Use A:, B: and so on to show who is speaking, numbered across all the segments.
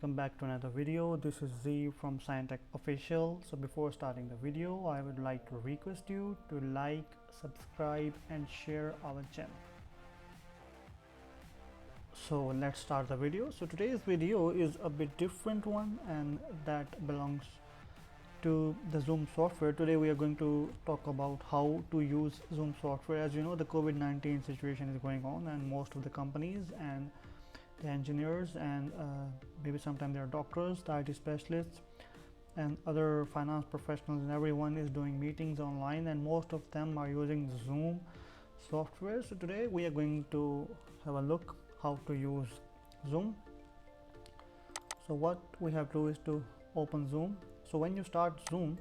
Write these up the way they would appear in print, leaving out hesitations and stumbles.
A: welcome back to another video. This is Z from Sain Official. So before starting the video, I would like to request you to like, subscribe and share our channel. So let's start the video. So today's video is a bit different one, and that belongs to the Zoom software. Today we are going to talk about how to use Zoom software. As you know, the COVID-19 situation is going on, and most of the companies and the engineers and maybe sometimes there are doctors, the IT specialists and other finance professionals, and everyone is doing meetings online, and most of them are using Zoom software. So today we are going to have a look how to use Zoom. So what we have to do is to open Zoom. So when you start Zoom,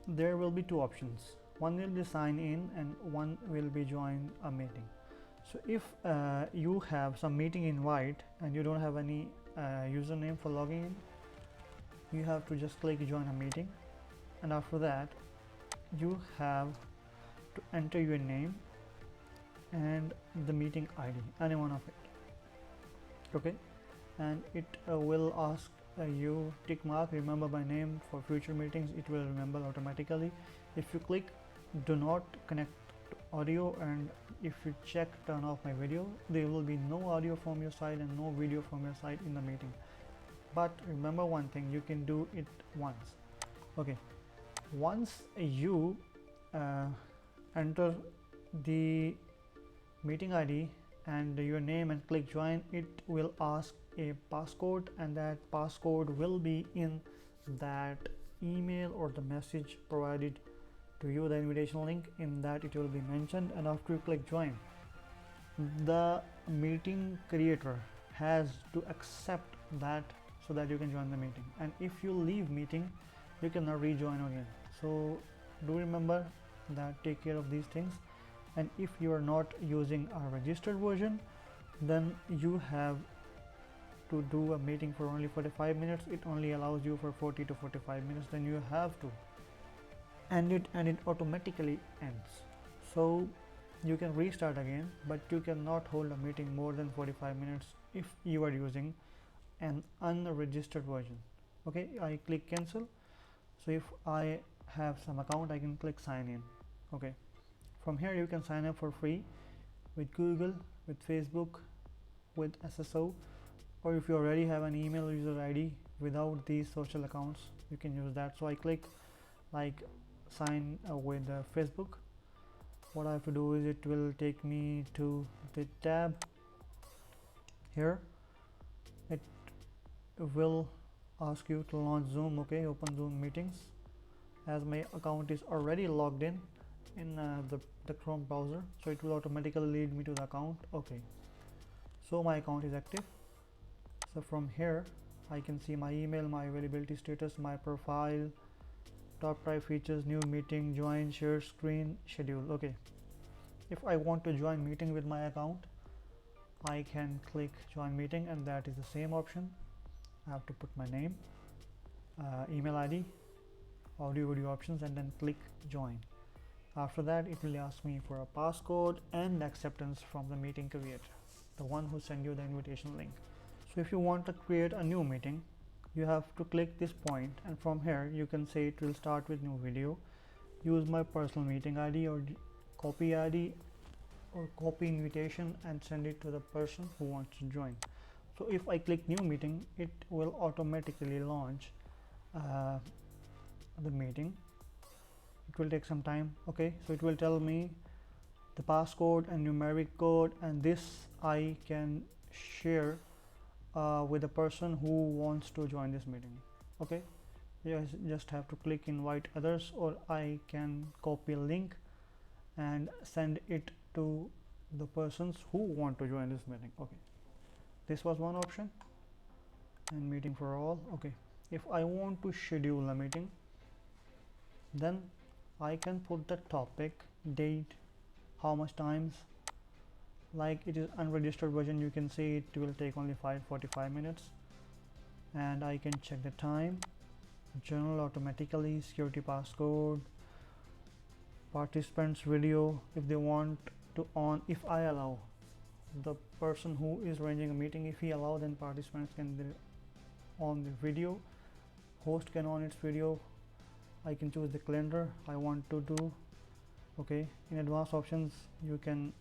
A: there will be two options. One will be sign in and one will be join a meeting. So if you have some meeting invite and you don't have any username for logging in, you have to just click join a meeting, and after that you have to enter your name and the meeting ID, any one of it. Okay, and it will ask you tick mark remember my name for future meetings. It will remember automatically. If you click do not connect audio, and if you check turn off my video, there will be no audio from your side and no video from your side in the meeting. But remember one thing, you can do it once. Okay, once you enter the meeting ID and your name and click join, it will ask a passcode, and that passcode will be in that email or the message provided to you, the invitation link. In that it will be mentioned, and after you click join, the meeting creator has to accept that so that you can join the meeting. And if you leave meeting, you cannot rejoin again. So do remember that, take care of these things. And if you are not using a registered version, then you have to do a meeting for only 45 minutes. It only allows you for 40 to 45 minutes, then you have to end it, and it automatically ends. So you can restart again, but you cannot hold a meeting more than 45 minutes if you are using an unregistered version. Okay, I click cancel. So if I have some account, I can click sign in. Okay, from here you can sign up for free with Google, with Facebook, with SSO, or if you already have an email user ID without these social accounts, you can use that. So I click like sign with Facebook. What I have to do is it will take me to the tab here. It will ask you to launch Zoom. Okay, open Zoom meetings. As my account is already logged in the Chrome browser, so it will automatically lead me to the account. Okay, so my account is active. So from here I can see my email, my availability status, my profile, top 5 features, new meeting, join, share screen, schedule. Okay, if I want to join meeting with my account, I can click join meeting, and that is the same option. I have to put my name, email ID, audio video options, and then click join. After that it will ask me for a passcode and acceptance from the meeting creator, the one who sent you the invitation link. So if you want to create a new meeting, you have to click this point, and from here you can say it will start with new video, use my personal meeting ID or copy ID or copy invitation and send it to the person who wants to join. So if I click new meeting, it will automatically launch the meeting. It will take some time. Okay, so it will tell me the passcode and numeric code, and this I can share with the person who wants to join this meeting. Okay, you just have to click invite others, or I can copy a link and send it to the persons who want to join this meeting. Okay, this was one option, and meeting for all. Okay, if I want to schedule a meeting, then I can put the topic, date, how much times. Like it is unregistered version, you can see it will take only 45 minutes, and I can check the time, journal automatically, security passcode, participants video if they want to on. If I allow, the person who is arranging a meeting, if he allow, then participants can on the video, host can on its video. I can choose the calendar I want to do. Okay, in advanced options you can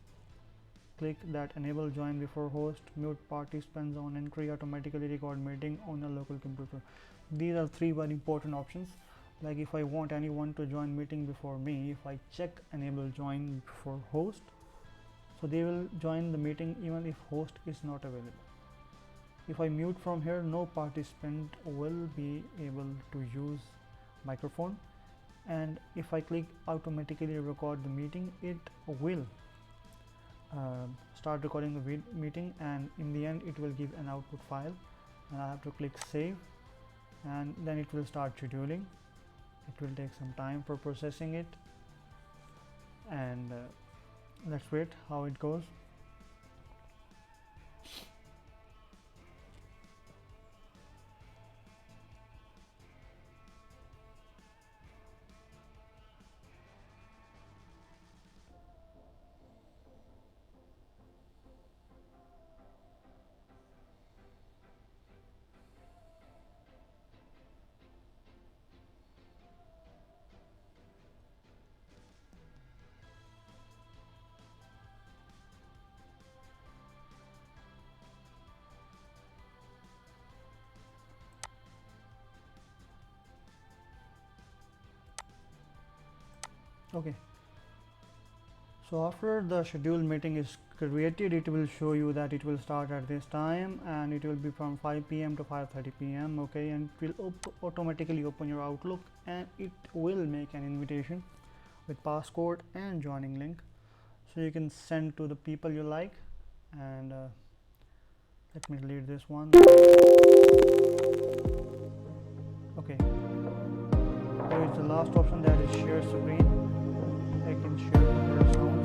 A: click that enable join before host, mute participants on entry, automatically record meeting on a local computer. These are three very important options. Like if I want anyone to join meeting before me, if I check enable join before host, so they will join the meeting even if host is not available. If I mute from here, no participant will be able to use microphone, and if I click automatically record the meeting, it will start recording the meeting, and in the end it will give an output file, and I have to click save, and then it will start scheduling. It will take some time for processing it, and let's wait how it goes. Okay, so after the scheduled meeting is created, it will show you that it will start at this time, and it will be from 5 p.m. to 5:30 p.m. Okay, and it will automatically open your Outlook, and it will make an invitation with passcode and joining link, so you can send to the people you like. And let me delete this one. Okay, here is the last option, that is share screen. I can share the sounds.